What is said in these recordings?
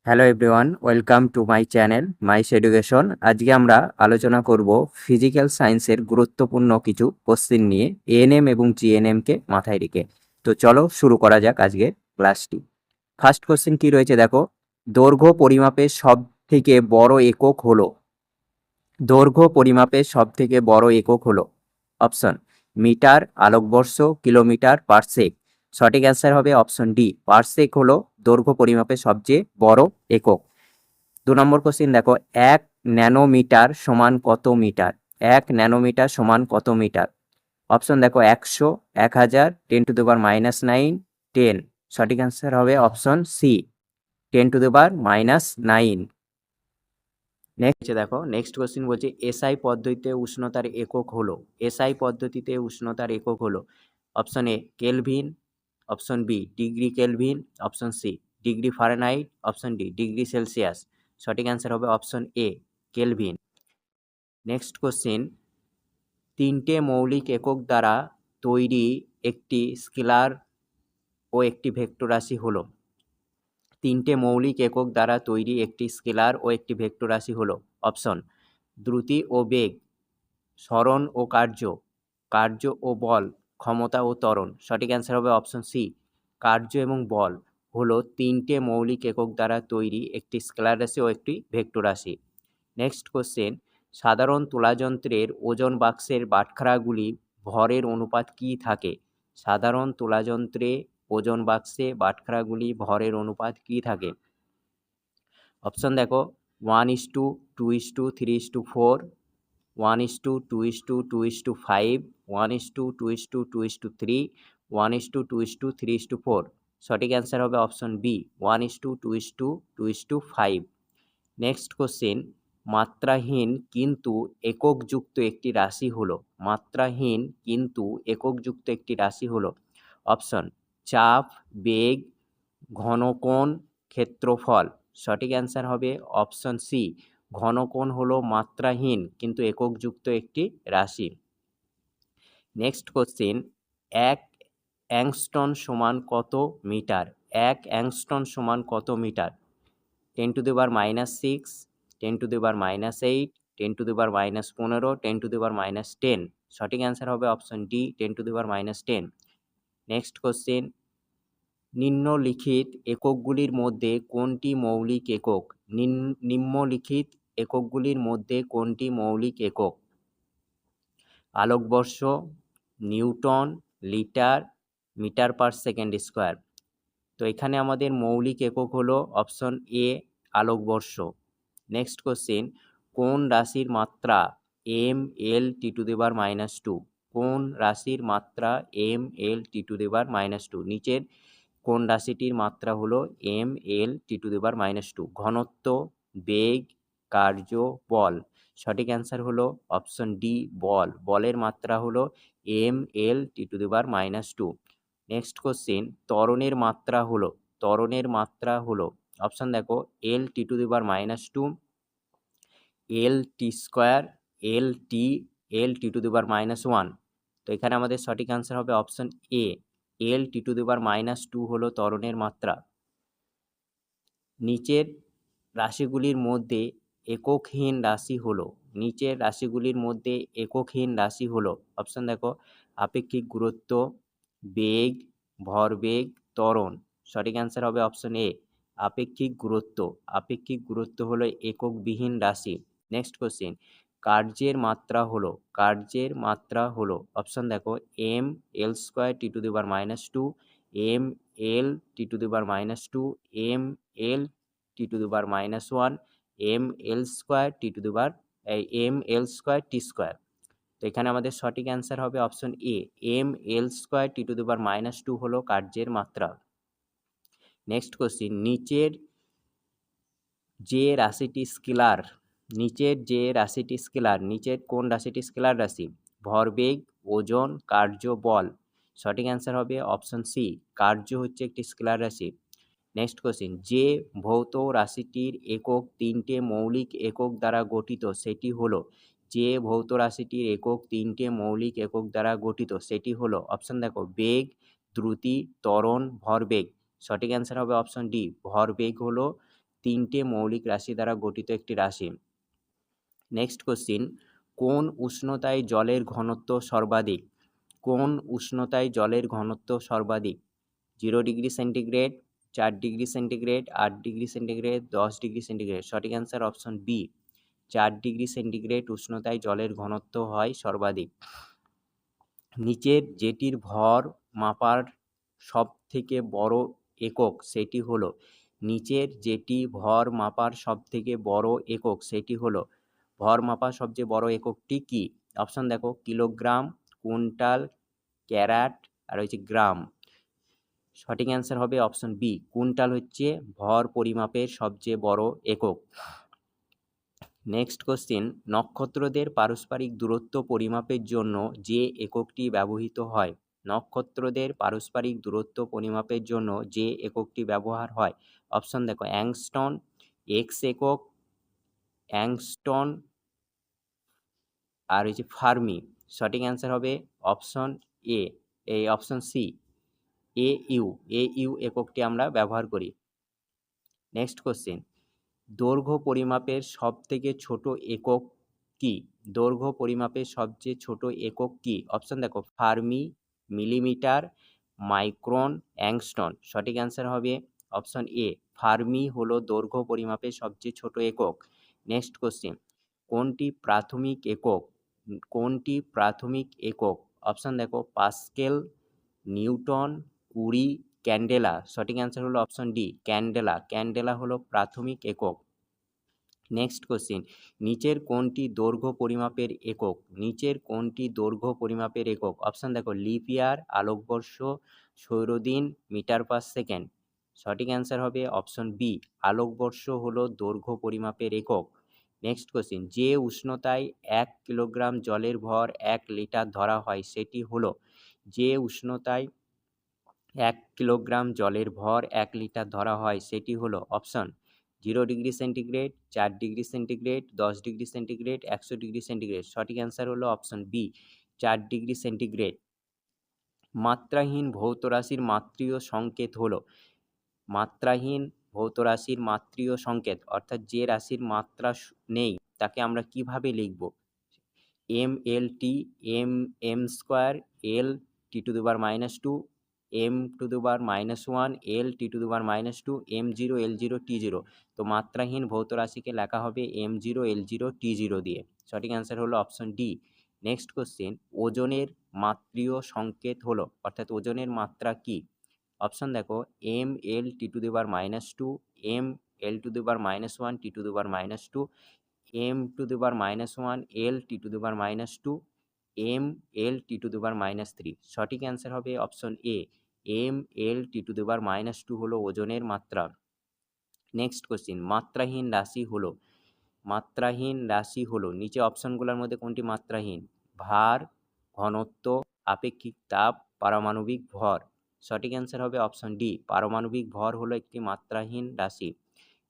Hello everyone, welcome to my channel মাইস education. আজকে আমরা আলোচনা করব ফিজিক্যাল সায়েন্সের গুরুত্বপূর্ণ কিছু কোশ্চেন নিয়ে এএনএম এবং জিএনএম কে মাথায় রেখে। তো চলো শুরু করা যাক আজকে ক্লাসটি। ফার্স্ট কোশ্চেন কি রয়েছে দেখো, দৈর্ঘ্য পরিমাপের সব থেকে বড় একক হলো, দৈর্ঘ্য পরিমাপের সব থেকে বড় একক হলো অপশন মিটার, আলোকবর্ষ, কিলোমিটার, পারসেক। সঠিক অ্যান্সার হবে অপশন ডি, পারসেক হলো দৈর্ঘ্য পরিমাপের সবচেয়ে বড় একক। 2 নম্বর কোশ্চেন দেখো, 1 ন্যানোমিটার সমান কত মিটার? 1 ন্যানোমিটার সমান কত মিটার? অপশন দেখো 100, 1000, 10⁻⁹, 10। সঠিক অ্যান্সার হবে অপশন সি, 10⁻⁹। নেক্সট দেখো, নেক্সট কোশ্চেন বলছে এসআই পদ্ধতিতে উষ্ণতার একক হলো, এসআই পদ্ধতিতে উষ্ণতার একক হলো option A Kelvin, option B degree Kelvin, option C degree Fahrenheit, option D degree Celsius. সঠিক অ্যান্সার হবে option A Kelvin. Next question, 3টে মৌলিক একক দ্বারা তৈরি একটি স্কেলার ও একটি ভেক্টর রাশি হলো, 3টে মৌলিক একক দ্বারা তৈরি একটি স্কেলার ও একটি ভেক্টর রাশি হলো অপশন দ্রুতি ও বেগ, সরণ ও কার্য, কার্য ও বল, ক্ষমতা ও ত্বরণ। সঠিক অ্যান্সার হবে অপশন সি, কার্য এবং বল হলো 3টে মৌলিক একক দ্বারা তৈরি একটি স্কেলার রাশি ও একটি ভেক্টর রাশি। নেক্সট কোশ্চেন, সাধারণ তুলাযন্ত্রের ওজন বাক্সের বাটখারাগুলি ভরের অনুপাত কি থাকে? সাধারণ তুলাযন্ত্রে ওজন বাক্সে বাটখারাগুলি ভরের অনুপাত কি থাকে? অপশন দেখো 1:2, 2:2, 3:4, 1:2, 2:2, 2:5, 1:2, 2:2, 2:3, 1:2, 2:2, 3:4। সঠিক অ্যান্সার হবে অপশন বি 1:2, 2:2, 2:5। নেক্সট কোশ্চেন, মাত্রাহীন কিন্তু এককযুক্ত একটি রাশি হলো, মাত্রাহীন কিন্তু এককযুক্ত একটি রাশি হলো অপশন চাপ, বেগ, ঘনকোণ, ক্ষেত্রফল। সঠিক অ্যান্সার হবে অপশন সি, ঘনকোণ হলো মাত্রাহীন কিন্তু এককযুক্ত একটি রাশি। নেক্সট কোশ্চেন, 1 অ্যাংস্ট্রম সমান কত মিটার? 1 অ্যাংস্ট্রম সমান কত মিটার? 10⁻⁻6, 10⁻⁸, 10⁻⁻15, 10⁻⁻10। সঠিক অ্যান্সার হবে অপশন ডি 10⁻⁻10। নেক্সট কোশ্চেন, নিম্নলিখিত এককগুলির মধ্যে কোনটি মৌলিক একক? নিম্নলিখিত এককগুলির মধ্যে কোনটি মৌলিক একক? আলোকবর্ষ, newton, litre, metre per second square. তো এখানে আমাদের মৌলিক একক হলো অপশন এ আলোকবর্ষ। নেক্সট কোশ্চেন, কোন রাশির মাত্রা m(l)(t⁻²? কোন রাশির মাত্রা m(l)(t⁻²? নিচের কোন রাশিটির মাত্রা হলো m(l)(t⁻²? ঘনত্ব, বেগ, কার্য, বল। সঠিক অ্যান্সার হলো অপশন ডি বল, বলের মাত্রা হলো m(l)(t⁻²। নেক্সট কোশ্চেন, ত্বরণের মাত্রা হলো, ত্বরণের মাত্রা হলো অপশন দেখো l(t⁻²), l(t²), l(t), l(t⁻1). তো এখানে আমাদের সঠিক অ্যান্সার হবে অপশন এ l(t⁻2) হলো ত্বরণের মাত্রা। নিচের রাশিগুলির মধ্যে এককহীন রাশি হলো, নিচের রাশিগুলির মধ্যে এককহীন রাশি হলো অপশন দেখো আপেক্ষিক গুরুত্ব, বেগ, ভরবেগ, ত্বরণ। সঠিক অ্যান্সার হবে অপশন এ আপেক্ষিক গুরুত্ব, আপেক্ষিক গুরুত্ব হলো এককবিহীন রাশি। নেক্সট কোশ্চেন, কার্যের মাত্রা হলো, কার্যের মাত্রা হলো অপশন দেখো m(l²t⁻²), m(l)(t⁻²), m(l)(t⁻1), ml²t²। তো এখানে আমাদের সঠিক অ্যান্সার হবে অপশন এ ml²t⁻² হলো কার্যের মাত্রা। নেক্সট কোশ্চিন, নিচের যে রাশিটি স্কেলার, নিচের যে রাশিটি স্কেলার, নিচের কোন রাশিটি স্কেলার রাশি? ভরবেগ, ওজন, কার্য, বল। সঠিক অ্যান্সার হবে অপশন সি, কার্য হচ্ছে একটি স্কেলার রাশি। নেক্সট কোশ্চিন, যে ভৌত রাশিটির একক 3টে মৌলিক একক দ্বারা গঠিত সেটি হলো, যে ভৌত রাশিটির একক 3টে মৌলিক একক দ্বারা গঠিত সেটি হলো অপশন দেখো বেগ, দ্রুতি, ত্বরণ, ভরবেগ। সঠিক অ্যান্সার হবে অপশন ডি ভরবেগ হলো 3টে মৌলিক রাশি দ্বারা গঠিত একটি রাশি। নেক্সট কোশ্চিন, কোন উষ্ণতায় জলের ঘনত্ব সর্বাধিক? কোন উষ্ণতায় জলের ঘনত্ব সর্বাধিক? 0°C, 4°C, 8°C, 10°C। সঠিক অ্যান্সার অপশন বি, 4°C উষ্ণতায় জলের ঘনত্ব হয় সর্বাধিক। নিচের যেটির ভর মাপার সব থেকে বড় একক সেটি হলো, নিচের যেটি ভর মাপার সব থেকে বড় একক সেটি হলো, ভর মাপার সবচেয়ে বড় এককটি কি? অপশন দেখো, কিলোগ্রাম, কুইন্টাল, ক্যারাট আর হচ্ছে গ্রাম। সঠিক অ্যান্সার হবে অপশন বি, কুইন্টাল হচ্ছে ভর পরিমাপের সবচেয়ে বড় একক। নেক্সট কোশ্চিন, নক্ষত্রদের পারস্পরিক দূরত্ব পরিমাপের জন্য যে এককটি ব্যবহৃত হয়? নক্ষত্রদের পারস্পরিক দূরত্ব পরিমাপের জন্য যে এককটি ব্যবহার হয়? অপশন দেখো, অ্যাংস্টন, এক্স একক, অ্যাংস্টন আর হচ্ছে ফার্মি। সঠিক অ্যান্সার হবে অপশন এ, এই অপশন সি, এ ইউ এককটি আমরা ব্যবহার করি। নেক্সট কোশ্চিন, দৈর্ঘ্য পরিমাপের সব থেকে ছোট একক কি? দৈর্ঘ্য পরিমাপের সবচেয়ে ছোট একক কি? অপশন দেখো, ফার্মি, মিলিমিটার, মাইক্রন, অ্যাংস্টন। সঠিক অ্যান্সার হবে অপশন এ, ফার্মি হলো দৈর্ঘ্য পরিমাপের সবচেয়ে ছোট একক। নেক্সট কোশ্চিন, কোনটি প্রাথমিক একক? কোনটি প্রাথমিক একক? অপশন দেখো, পাস্কেল, নিউটন, কুরি, ক্যান্ডেলা। সঠিক অ্যান্সার হলো অপশন ডি, ক্যান্ডেলা। ক্যান্ডেলা হলো প্রাথমিক একক। নেক্সট কোশ্চিন, নিচের কোনটি দৈর্ঘ্য পরিমাপের একক? নিচের কোনটি দৈর্ঘ্য পরিমাপের একক? অপশন দেখো, লিপ ইয়ার, আলোকবর্ষ, সৌরদিন, মিটার পার সেকেন্ড। সঠিক অ্যান্সার হবে অপশন বি, আলোকবর্ষ হলো দৈর্ঘ্য পরিমাপের একক। নেক্সট কোশ্চিন, যে উষ্ণতায় 1 কিলোগ্রাম জলের ভর 1 লিটার ধরা হয় সেটি হলো, যে উষ্ণতায় 1 কিলোগ্রাম জলের ভর 1 লিটার ধরা হয় সেটি হলো, option 0°C, 4°C, 10°C, 100°C। সঠিক অ্যান্সার হলো অপশন বি, 4°C। মাত্রাহীন ভৌত রাশির মাত্রীয় সংকেত হলো, মাত্রাহীন ভৌত রাশির মাত্রীয় সংকেত অর্থাৎ যে রাশির মাত্রা নেই তাকে আমরা কিভাবে লিখব? MLT, M square, L T⁻², M⁻1, L T⁻², M0, L0, T0। তো মাত্রাহীন ভৌত রাশিকে লেখা হবে M0, L0, T0 দিয়ে। সঠিক অ্যান্সার হলো অপশন ডি। নেক্সট কোশ্চেন, ওজনের মাত্রীয় সংকেত হলো, অর্থাৎ ওজনের মাত্রা কি? অপশন দেখো, MLT⁻², ML⁻1, T⁻², M⁻1, L T⁻², ML T⁻3। সঠিক অ্যান্সার হবে অপশন এ, ML T⁻² হলো ওজনের মাত্রা। নেক্সট কোশ্চিন, মাত্রাহীন রাশি হলো, মাত্রাহীন রাশি হলো নিচে অপশনগুলোর মধ্যে কোনটি মাত্রাহীন? ভার, ঘনত্ব, আপেক্ষিক তাপ, পারমাণবিক ভর। সঠিক অ্যান্সার হবে অপশন ডি, পারমাণবিক ভর হলো একটি মাত্রাহীন রাশি।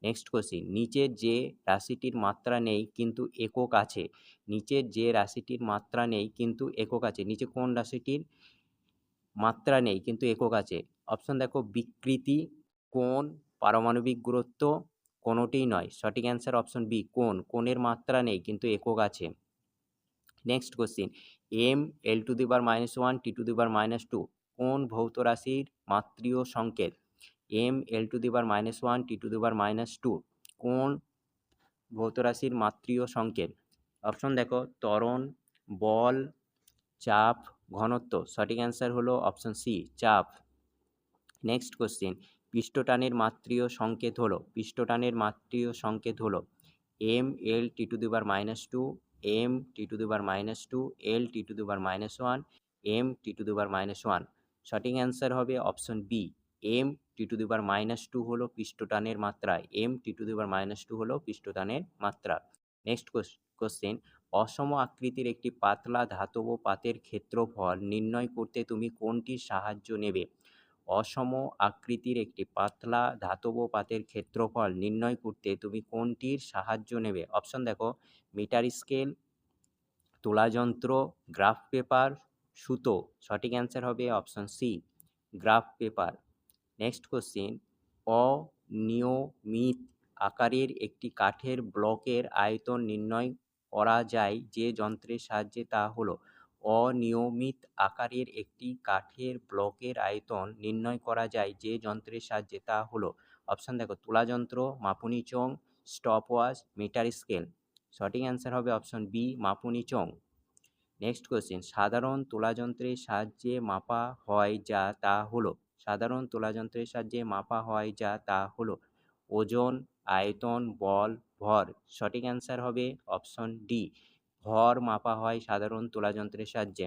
নেক্সট কোশ্চিন, নিচের যে রাশিটির মাত্রা নেই কিন্তু একক আছে, নিচের যে রাশিটির মাত্রা নেই কিন্তু একক আছে, নিচে কোন রাশিটির মাত্রা নেই কিন্তু একক আছে? অপশন দেখো, বিকৃতি, কোণ, পারমাণবিক গুরুত্ব, কোনোটিই নয়। সঠিক অ্যান্সার অপশন বি, কোণ। কোণের মাত্রা নেই কিন্তু একক আছে। নেক্সট কোশ্চিন, ML⁻1, T⁻², কোন ভৌত রাশির মাত্রীয় সংকেত? ML⁻1, T⁻², কোন ভৌত রাশির মাত্রীয় সংকেত? অপশন দেখো, ত্বরণ, বল, চাপ, ঘনত্ব। সঠিক অ্যান্সার হলো অপশন সি, চাপ। নেক্সট কোশ্চিন, পৃষ্ঠটানের মাত্রীয় সংকেত হলো, পৃষ্ঠটানের মাত্রীয় সংকেত হলো ML⁻², M⁻², L⁻1, M⁻²। সঠিক অ্যান্সার হবে অপশন বি, M⁻² হলো পৃষ্ঠটানের মাত্রা, M⁻² হলো পৃষ্ঠটানের মাত্রা। নেক্সট কোশ্চেন, অসম আকৃতির একটি পাতলা ধাতব পাতের ক্ষেত্রফল নির্ণয় করতে তুমি কোনটির সাহায্য নেবে? অসম আকৃতির একটি পাতলা ধাতব পাতের ক্ষেত্রফল নির্ণয় করতে তুমি কোনটির সাহায্য নেবে? অপশন দেখো, মিটার স্কেল, তুলা যন্ত্র, গ্রাফ পেপার, সুতো। সঠিক অ্যান্সার হবে option C, graph paper. Next question, অনিয়মিত আকারের একটি কাঠের ব্লকের আয়তন নির্ণয় করা যায় যে যন্ত্রের সাহায্যে তা হলো অনিয়মিত আকারের একটি কাঠের ব্লকের আয়তন নির্ণয় করা যায় যে যন্ত্রের সাহায্যে তা হলো অপশান দেখো তুলা যন্ত্র, মাপুনি চোং, স্টপওয়াচ, মিটার স্কেল। সঠিক অ্যান্সার হবে অপশন বি মাপুনি চোং। নেক্সট কোয়েশ্চেন সাধারণ তুলাযন্ত্রের সাহায্যে মাপা হয় যা তা হলো সাধারণ তুলাযন্ত্রের সাহায্যে মাপা হয় যা তা হলো ওজন, আয়তন, বল, ভর। সঠিক অ্যান্সার হবে অপশন ডি ভর মাপা হয় সাধারণ তুলাযন্ত্রের সাহায্যে।